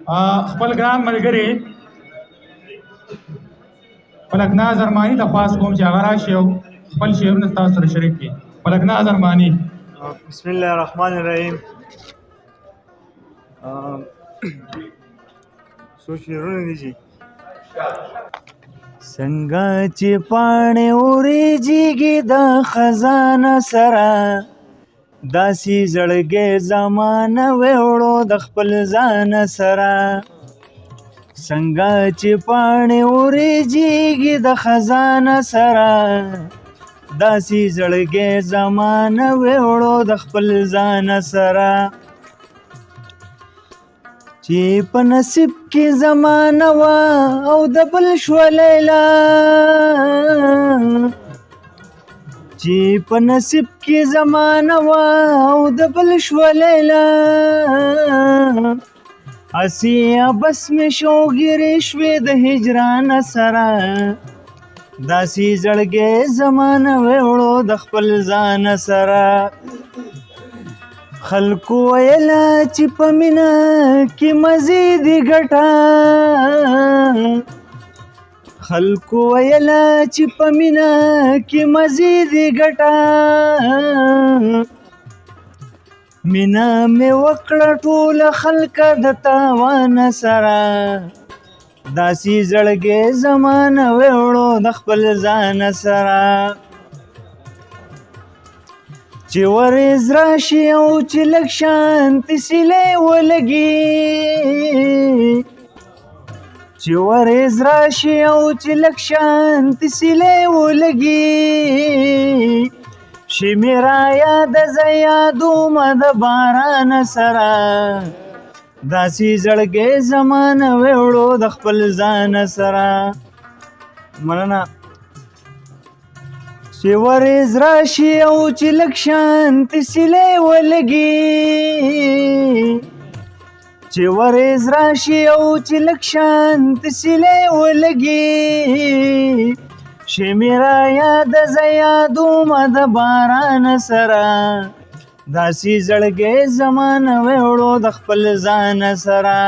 خپل ګران ملګري ملک ناز ارماني درخواست کوم چې هغه راشي او خپل شعرونه ستاسو سره شریک کړي. ملک ناز ارماني. بسم الله الرحمن الرحیم. څو شعرونه دي چې څنګه چې پاڼې وریږي د خزانه سره داسې زړګی زمانه وړو د خپل ځان سره څنګه چې پاڼې وریږي د خزانه سره داسې زړګی زمانه وړو د خپل ځان سره چې په نصیب کې زمانه وه او د بل شوه لیلا چې په نصیب کې زمانه وه او د بل شوه لیلا هسې بس مې شوګیرې شوې د هجران سره داسې زړګی زمانه وړو د خپل ځان سره خلکو ویله چې په مینه کې مزیدي ګټه خلکو ویله چې په مینه کې مزیدي ګټه مینه مې وکړه ټوله خلکه د تاوان سره داسې زړګی زمانه وړو د خپل ځان سره چې ورځ راشي او چې لږ شانتې سیلۍ ولګي چې ورځ راشي او چې لږ شانتې سیلۍ ولګي شي مې رایاده زه یادومه د باران سره داسې زړګی زمانه وړو د خپل ځان سره. مننه. چې ورځ راشي او چې لږ شانتې سیلۍ ولګي چې ورځ راشي او چې لږ شانتې سیلۍ ولګي شي مې رایاده زه یادومه د باران سره داسې زړګی زمانه وړو د خپل ځان سره.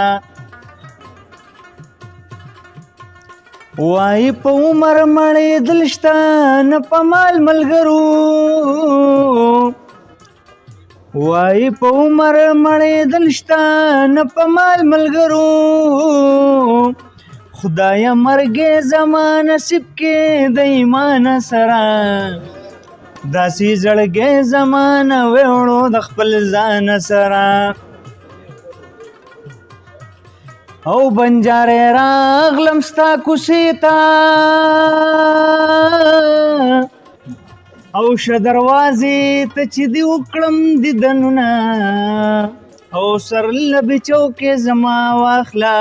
وای په عمر مړېدل شته نه په مال ملګرو وای په عمر مړېدل شته نه په مال ملګرو خدایه مرګ زما نصیب کې د ایمان سره داسې زړګی زمانه وړو د خپل ځان سره. او بنجارې راغلم ستا کوڅې ته او شه دروازې ته چې دې وکړم دیدنونه او سرلبې چوکې زما واخله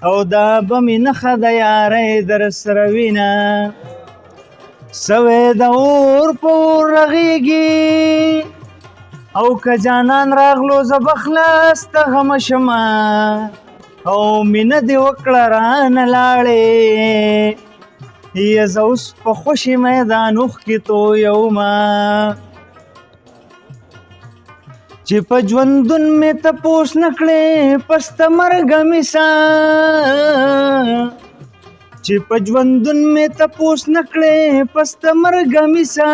او دا به مې نښه د یارۍ در سره وینه سوی د اور په اور رغېږي او که جانان راغلو زه به خلاص ته غمه شمه او مینه دې وکړه رانه لاړې یا زه اوس په خوشي میدان اوښکې تویومه چې په ژوندون مې تپوس نه کړې پس د مرګه مې سا چې په ژوندون مې تپوس نه کړې پس د مرګه مې سا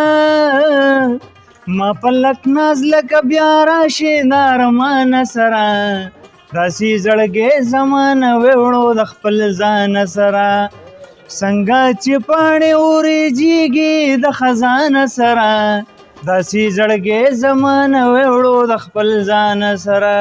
ما په لک ناز لکه بیا راشي د ارمان سره داسې زړګی زمانه وړو د خپل ځان سره څنګه چې پاڼې وریږي د خزانه سره داسې زړګی زمانه وړو د خپل ځان سره.